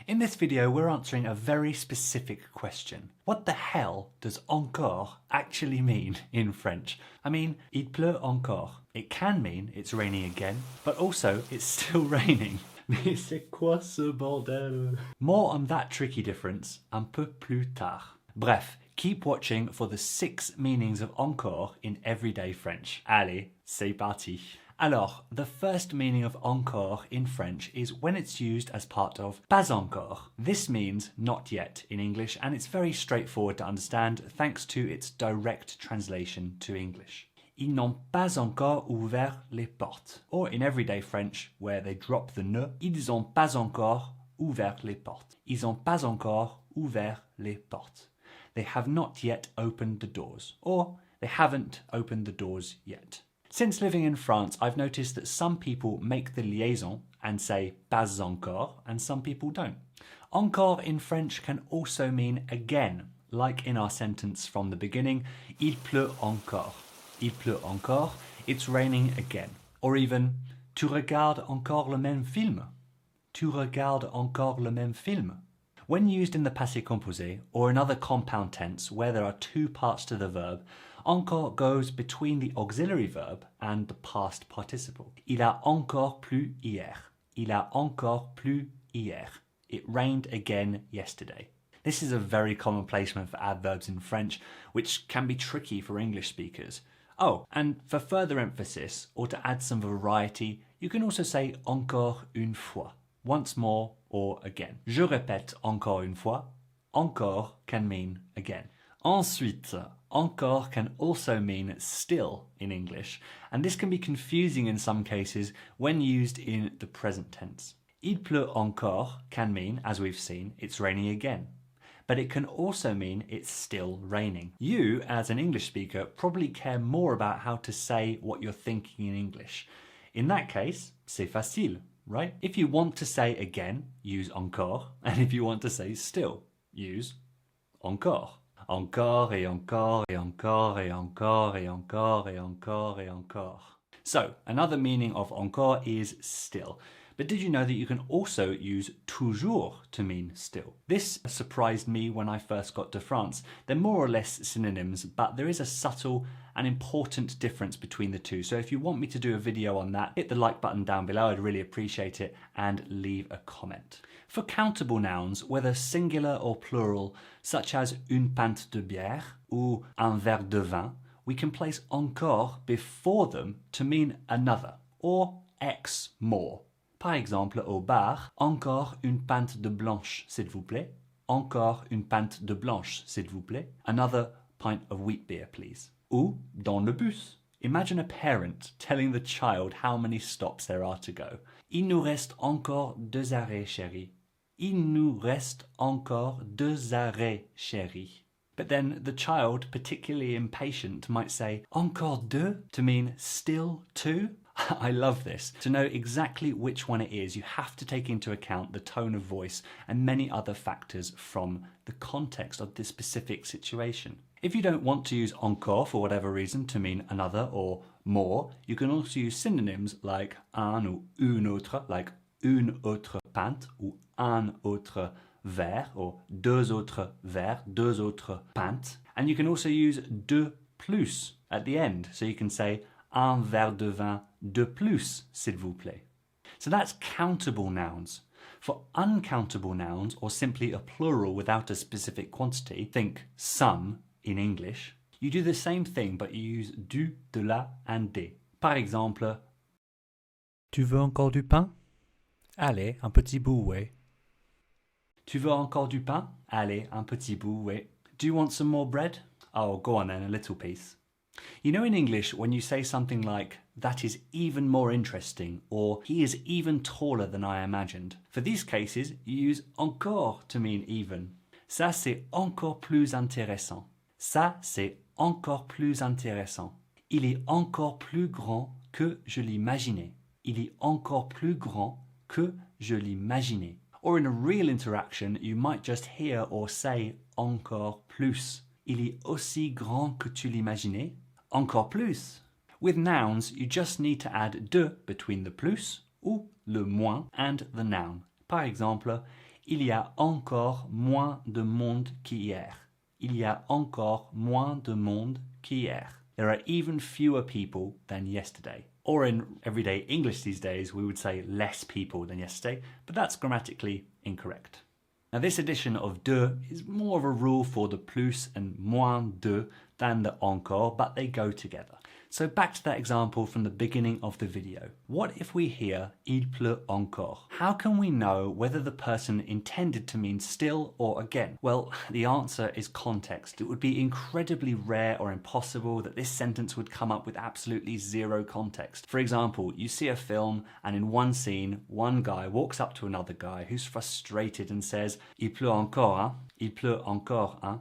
In this video, we're answering a very specific question. What the hell does encore actually mean in French? I mean, il pleut encore. It can mean it's raining again, but also it's still raining. Mais c'est quoi ce bordel? More on that tricky difference un peu plus tard. Bref, keep watching for the 6 meanings of encore in everyday French. Allez, c'est parti. Alors, the first meaning of encore in French is when it's used as part of pas encore. This means not yet in English, and it's very straightforward to understand thanks to its direct translation to English. Ils n'ont pas encore ouvert les portes. Or in everyday French, where they drop the ne, ils ont pas encore ouvert les portes. Ils ont pas encore ouvert les portes. They have not yet opened the doors. Or they haven't opened the doors yet. Since living in France, I've noticed that some people make the liaison and say pas encore, and some people don't. Encore in French can also mean again, like in our sentence from the beginning, il pleut encore. Il pleut encore, it's raining again. Or even, tu regardes encore le même film. Tu regardes encore le même film. When used in the passé composé or in other compound tense where there are 2 parts to the verb, encore goes between the auxiliary verb and the past participle. Il a encore plu hier. Il a encore plu hier. It rained again yesterday. This is a very common placement for adverbs in French, which can be tricky for English speakers. Oh, and for further emphasis, or to add some variety, you can also say encore une fois, once more or again. Je répète encore une fois. Encore can mean again. Ensuite, encore can also mean still in English, and this can be confusing in some cases when used in the present tense. Il pleut encore can mean, as we've seen, it's raining again. But it can also mean it's still raining. You, as an English speaker, probably care more about how to say what you're thinking in English. In that case, c'est facile, right? If you want to say again, use encore, and if you want to say still, use encore. Encore et encore et encore et encore et encore et encore et encore. So, another meaning of encore is still. But did you know that you can also use toujours to mean still? This surprised me when I first got to France. They're more or less synonyms, but there is a subtle and important difference between the two. So if you want me to do a video on that, hit the like button down below. I'd really appreciate it, and leave a comment. For countable nouns, whether singular or plural, such as une pinte de bière ou un verre de vin, we can place encore before them to mean another, or X more. Par exemple, au bar, encore une pinte de blanche, s'il vous plaît. Encore une pinte de blanche, s'il vous plaît. Another pint of wheat beer, please. Ou dans le bus. Imagine a parent telling the child how many stops there are to go. Il nous reste encore 2 arrêts, chérie. Il nous reste encore 2 arrêts, chérie. But then the child, particularly impatient, might say, encore 2, to mean still 2. I love this. To know exactly which one it is, you have to take into account the tone of voice and many other factors from the context of this specific situation. If you don't want to use encore for whatever reason to mean another or more, you can also use synonyms like un ou une autre, like une autre pinte ou un autre verre, or 2 autres verres, 2 autres pintes. And you can also use de plus at the end, so you can say un verre de vin de plus, s'il vous plaît. So that's countable nouns. For uncountable nouns, or simply a plural without a specific quantity, think some in English, you do the same thing but you use du, de la, and des. Par exemple, tu veux encore du pain? Allez, un petit bout, ouais. Tu veux encore du pain? Allez, un petit bout, ouais. Do you want some more bread? Oh, go on then, a little piece. You know, in English, when you say something like, that is even more interesting, or he is even taller than I imagined, for these cases, you use encore to mean even. Ça, c'est encore plus intéressant. Ça, c'est encore plus intéressant. Il est encore plus grand que je l'imaginais. Il est encore plus grand que je l'imaginais. Or in a real interaction, you might just hear or say encore plus. Il est aussi grand que tu l'imaginais. Encore plus. With nouns, you just need to add de between the plus ou le moins and the noun. Par exemple, Il y a encore moins de monde qu'hier. Il y a encore moins de monde qu'hier. There are even fewer people than yesterday. Or in everyday English these days, we would say less people than yesterday, but that's grammatically incorrect. Now this addition of de is more of a rule for the plus and moins de than the encore, but they go together. So back to that example from the beginning of the video. What if we hear il pleut encore? How can we know whether the person intended to mean still or again? Well, the answer is context. It would be incredibly rare or impossible that this sentence would come up with absolutely zero context. For example, you see a film and in one scene, one guy walks up to another guy who's frustrated and says, il pleut encore, hein? Il pleut encore, hein?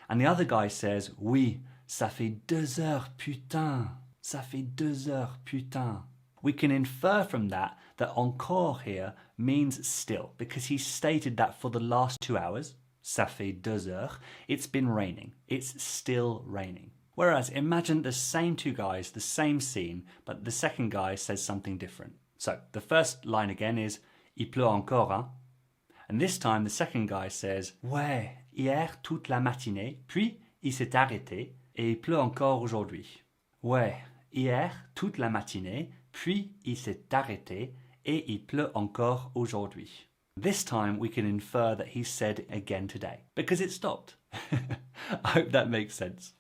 And the other guy says, oui, ça fait 2 heures, putain. Ça fait 2 heures, putain. We can infer from that encore here means still, because he stated that for the last 2 hours, ça fait 2 heures, it's been raining. It's still raining. Whereas imagine the same two guys, the same scene, but the second guy says something different. So the first line again is, il pleut encore, hein? And this time the second guy says, ouais, hier toute la matinée, puis il s'est arrêté et il pleut encore aujourd'hui. Ouais, hier toute la matinée, puis il s'est arrêté et il pleut encore aujourd'hui. This time we can infer that he said again today, because it stopped. I hope that makes sense.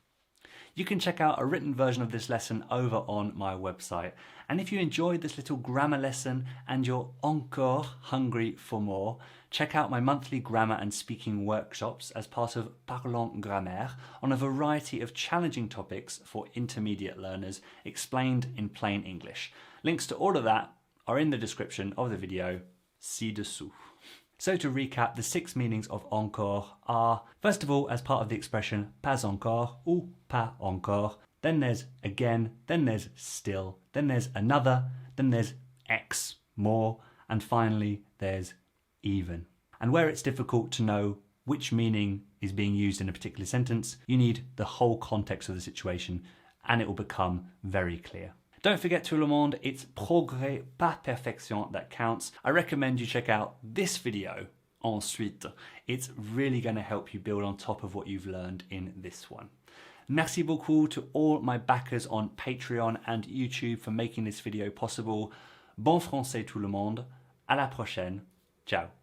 You can check out a written version of this lesson over on my website. And if you enjoyed this little grammar lesson and you're encore hungry for more, check out my monthly grammar and speaking workshops as part of Parlons Grammaire on a variety of challenging topics for intermediate learners explained in plain English. Links to all of that are in the description of the video ci-dessous. So to recap, the 6 meanings of encore are, first of all, as part of the expression pas encore ou pas encore, then there's again, then there's still, then there's another, then there's X, more, and finally there's even. And where it's difficult to know which meaning is being used in a particular sentence, you need the whole context of the situation and it will become very clear. Don't forget, tout le monde, it's progrès, pas perfection that counts. I recommend you check out this video ensuite. It's really going to help you build on top of what you've learned in this one. Merci beaucoup to all my backers on Patreon and YouTube for making this video possible. Bon français tout le monde. À la prochaine. Ciao.